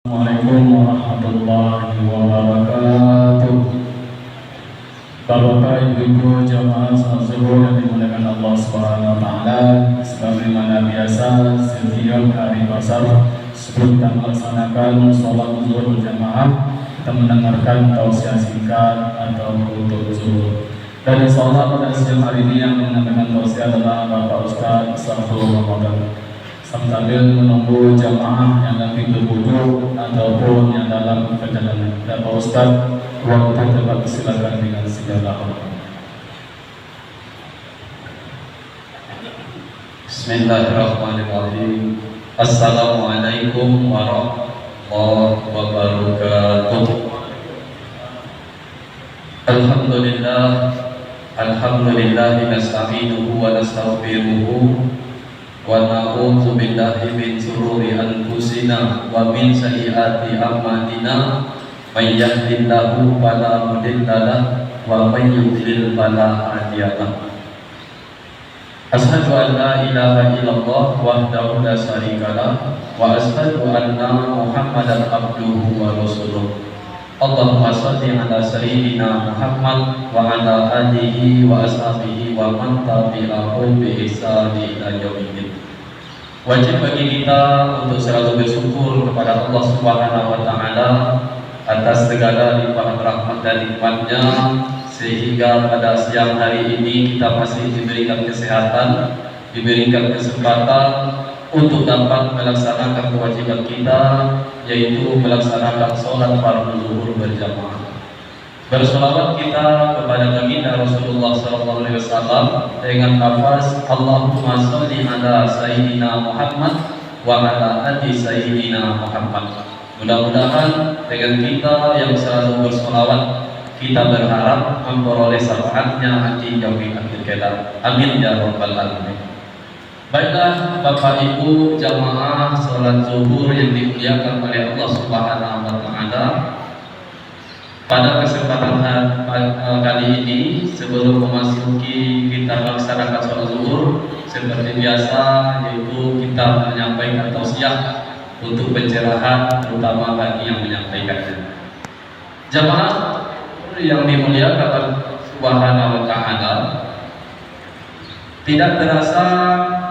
Assalamualaikum warahmatullahi wabarakatuh. Bapak Ibu jamaah salat zuhur yang dimuliakan Allah Subhanahu wa taala, sebagaimana biasa setiap hari pasar sebelum kita melaksanakan sholat zuhur berjamaah, kita mendengarkan tausiah singkat atau untuk zuhur. Dan insyaallah pada siang hari ini yang menyampaikan tausiah adalah Bapak Ustaz Safrul Ramadan. Sambil menunggu jamaah yang nanti berwudu ataupun yang dalam perjalanan. Dan Pak Ustaz, waktu tepat silakan dengan segala hormat. Bismillahirrahmanirrahim. Assalamualaikum warahmatullahi wabarakatuh. Alhamdulillah nasta'inuhu wa nastaghfiruhu wa na'udzu billahi min shururi anfusina wa min sayyiati a'malina. May yahdihillahu fala mudilla lahu wa may yudlil fala hadiya lahu. Asyhadu an la ilaha illallah wahdahu la syarika lahu wa asyhadu anna Muhammadan abduhu wa rasuluh. Allahumma shalli ala sayyidina Muhammad wa ala alihi wa ashabihi wa man tabi'ahum bi ihsan ila yaumil. Wajib bagi kita untuk selalu bersyukur kepada Allah Subhanahu wa taala atas segala limpahan rahmat dan nikmat-Nya, sehingga pada siang hari ini kita masih diberikan kesehatan, diberikan kesempatan untuk dapat melaksanakan kewajiban kita, yaitu melaksanakan sholat fardu zuhur berjamaah. Bersolawat kita kepada baginda Rasulullah SAW dengan lafaz Allahumma sholli ala sayyidina Muhammad wa ala ali sayyidina Muhammad. Mudah-mudahan dengan kita yang selalu bersolawat, kita berharap memperoleh syafaatnya di yaumil akhir kelak. Amin ya rabbal alamin. Baiklah Bapak Ibu jamaah sholat zuhur yang dimuliakan oleh Allah Subhanahu wa taala. Pada kesempatan kali ini, sebelum memasuki kita melaksanakan sholat zuhur, seperti biasa yaitu kita menyampaikan tausiah untuk pencerahan, terutama bagi yang menyampaikannya. Jamaah yang dimuliakan Subhanahu wa taala, tidak terasa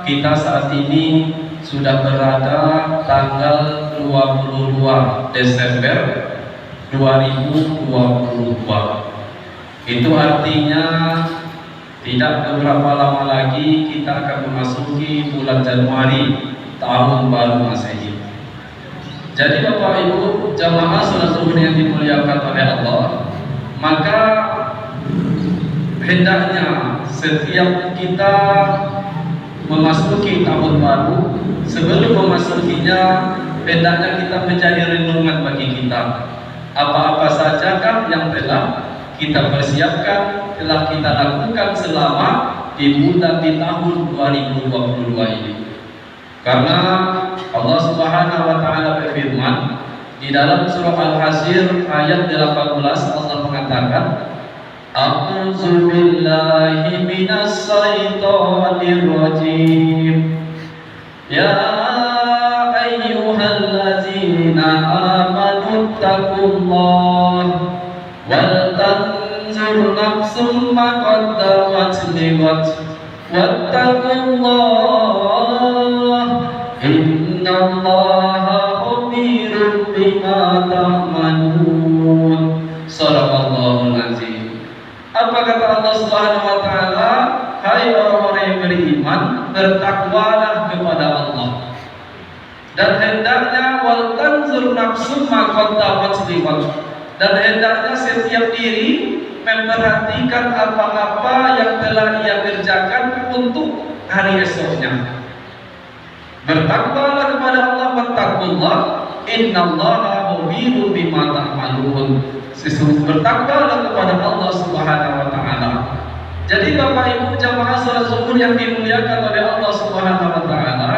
kita saat ini sudah berada tanggal 22 Desember 2022. Itu artinya tidak beberapa lama lagi kita akan memasuki bulan Januari tahun baru Masehi. Jadi Bapak Ibu jamaah sholat zuhur yang dimuliakan oleh Allah, maka hendaknya setiap kita memasuki tahun baru, sebelum memasukinya hendaknya kita menjadi renungan bagi kita. Apa-apa sajakah yang telah kita persiapkan, telah kita lakukan selama di tahun 2022 ini. Karena Allah Subhanahu wa taala berfirman di dalam surah Al-Hasyr ayat 18, Allah mengatakan, A'udzu billahi minas syaitonir rajim. Ya ayyuhallazina amanu taqullaha wal tanzur nafsum ma qaddamat lighad wattaqullaha innallaha khabirun bima ta'malun. Shadaqallahul azim. Apa kata Allah Subhanahu wa taala? Hai orang-orang yang beriman, bertakwalah kepada Allah. Dan hendaknya wal tanzur nafsum ma qaddamat lighad. Dan hendaknya setiap diri memperhatikan apa-apa yang telah ia kerjakan untuk hari esoknya. Bertakwalah kepada Allah, wattaqullah innallaha khabirun bima ta'malun. Bertakwalah kepada Allah Subhanahu wa taala. Jadi Bapak Ibu jamaah salat zuhur yang dimuliakan oleh Allah Subhanahu wa taala,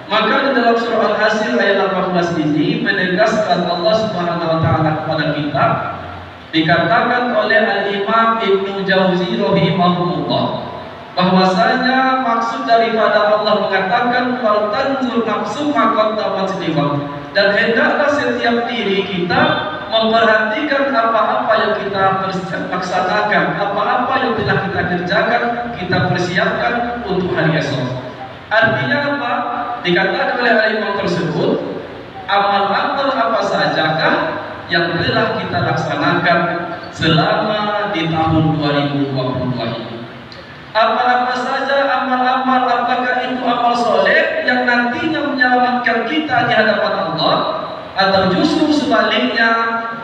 maka di dalam surah Al-Hasyr ayat 18 ini menegaskan Allah Subhanahu wa taala kepada kita, dikatakan oleh Al-Imam Ibnu Jauzi rahimahullah bahwasanya maksud daripada Allah mengatakan wal tanzur nafsu ma qaddamat lighad, Dan hendaklah setiap diri kita memperhatikan apa-apa yang kita laksanakan, apa-apa yang telah kita kerjakan, kita persiapkan untuk hari esok. Artinya apa? Dikatakan oleh imam tersebut, amal-amal apa sajakah yang telah kita laksanakan selama di tahun 2022 ini. Apa-apa saja amal-amal, apakah itu amal soleh yang nantinya menyelamatkan kita di hadapan Allah, atau justru sebaliknya,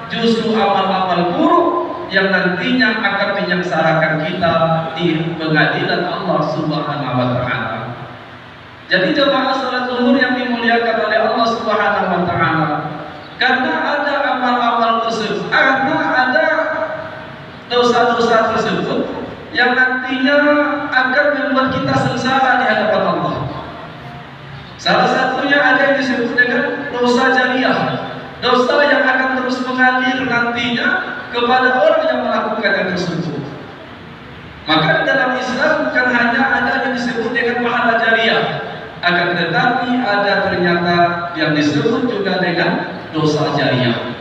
justru amal-amal buruk yang nantinya akan menyengsarakan kita di pengadilan Allah Subhanahu wa Ta'ala. Jadi jemaah salat zuhur yang dimuliakan oleh Allah Subhanahu wa Ta'ala, karena ada amal-amal tersebut, karena ada dosa-dosa tersebut yang nantinya akan membuat kita sengsara di hadapan Allah. Salah satunya ada yang disebut dengan dosa jariah, dosa yang akan terus mengalir nantinya kepada orang yang melakukan yang tersebut. Maka dalam Islam bukan hanya ada yang disebut dengan pahala jariah, akan tetapi ada ternyata yang disebut juga dengan dosa jariah.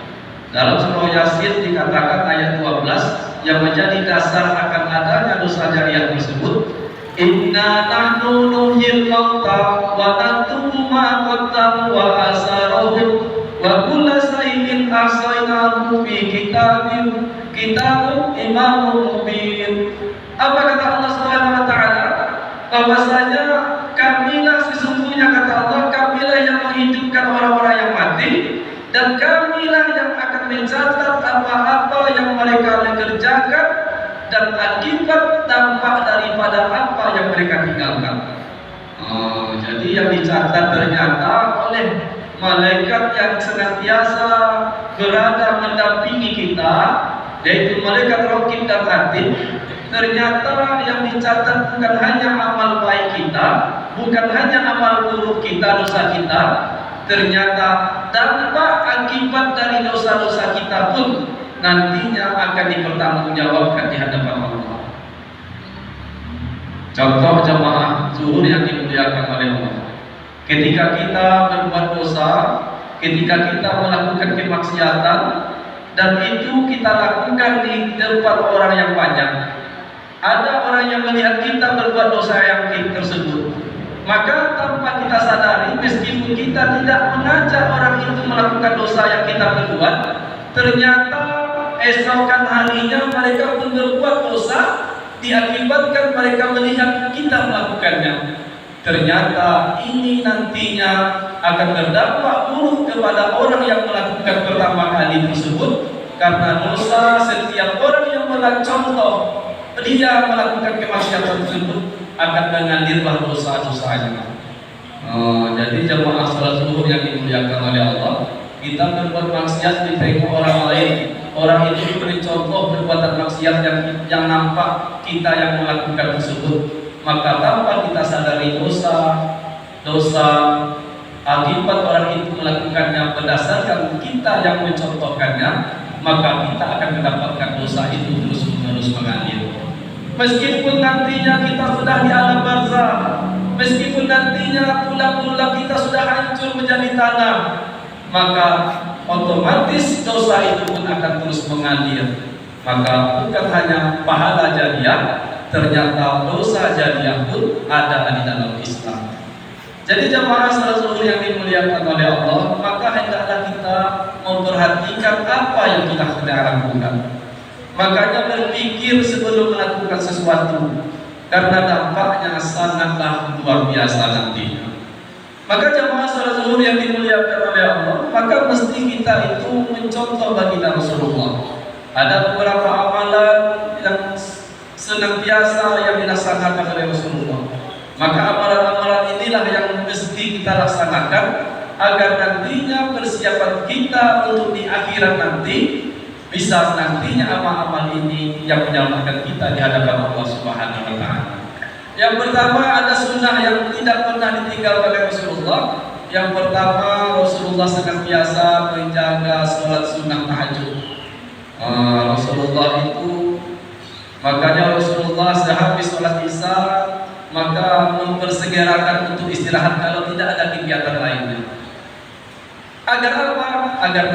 Dalam surah Yasin dikatakan ayat 12 yang menjadi dasar akan adanya dosa jariah tersebut, inna nahnu nuhyil mauta wa naktubu ma qaddamu wa asarahum wa kulla shay'in ahsaynahu fi kitabun imamun mubin. Apa kata Allah Subhanahu wa Ta'ala? Bahwasanya kamilah sesungguhnya, kata Allah, kamilah yang menghidupkan orang-orang yang mati, dan kamilah yang akan mencatat apa-apa yang mereka kerjakan dan akibat dampak daripada apa yang mereka tinggalkan. Jadi yang dicatat ternyata oleh malaikat yang senantiasa berada mendampingi kita, yaitu malaikat Raqib dan Atid. Ternyata yang dicatat bukan hanya amal baik kita, bukan hanya amal buruk kita, dosa kita. Ternyata dampak akibat dari dosa-dosa kita pun nantinya akan dipertanggungjawabkan di hadapan Allah. Contoh jemaah zuhur yang dimuliakan oleh Allah, ketika kita berbuat dosa, ketika kita melakukan kemaksiatan, dan itu kita lakukan di depan orang yang banyak, ada orang yang melihat kita berbuat dosa yang tersebut, maka tanpa kita sadari, meskipun kita tidak mengajak orang itu melakukan dosa yang kita berbuat, ternyata esokan harinya mereka pun berbuat dosa, diakibatkan mereka melihat kita melakukannya. Ternyata ini nantinya akan berdampak buruk kepada orang yang melakukan pertama kali tersebut, karena dosa setiap orang yang contoh dia melakukan kemaksiatan tersebut akan mengalirlah dosa-dosanya. Jadi jemaah salat zuhur yang dimuliakan oleh Allah, kita berbuat maksiat ditengok orang lain, orang itu diberi contoh perbuatan maksiat yang nampak kita yang melakukan tersebut, maka tanpa kita sadari dosa akibat orang itu melakukannya berdasarkan kita yang mencontohkannya, maka kita akan mendapatkan dosa itu terus-menerus mengalir. Meskipun nantinya kita sudah di alam barzakh, meskipun nantinya tulang-tulang kita sudah hancur menjadi tanah, maka otomatis dosa itu pun akan terus mengalir. Maka bukan hanya pahala jariah, ternyata dosa jariah pun ada di dalam Islam. Jadi jemaah salat zuhur yang dimuliakan oleh Allah, maka hendaklah kita memperhatikan apa yang kita sedang lakukan. Makanya berpikir sebelum melakukan sesuatu, karena dampaknya sangatlah luar biasa nantinya. Maka jemaah salat zuhur yang dimuliakan oleh Allah, maka mesti kita itu mencontoh baginda Rasulullah. Ada beberapa amalan yang senantiasa yang dilaksanakan oleh Rasulullah. Maka amalan-amalan inilah yang mesti kita laksanakan agar nantinya persiapan kita untuk di akhirat nanti bisa nantinya amal-amal ini yang menyelamatkan kita di hadapan Allah Subhanahu wa Ta'ala. Yang pertama, ada sunnah yang tidak pernah ditinggalkan oleh Rasulullah. Yang pertama, Rasulullah senantiasa menjaga sholat sunnah tahajud. Rasulullah itu, makanya Rasulullah sehabis sholat isya maka mempersegerakan untuk istirahat kalau tidak ada kegiatan lainnya. Agar apa? Agar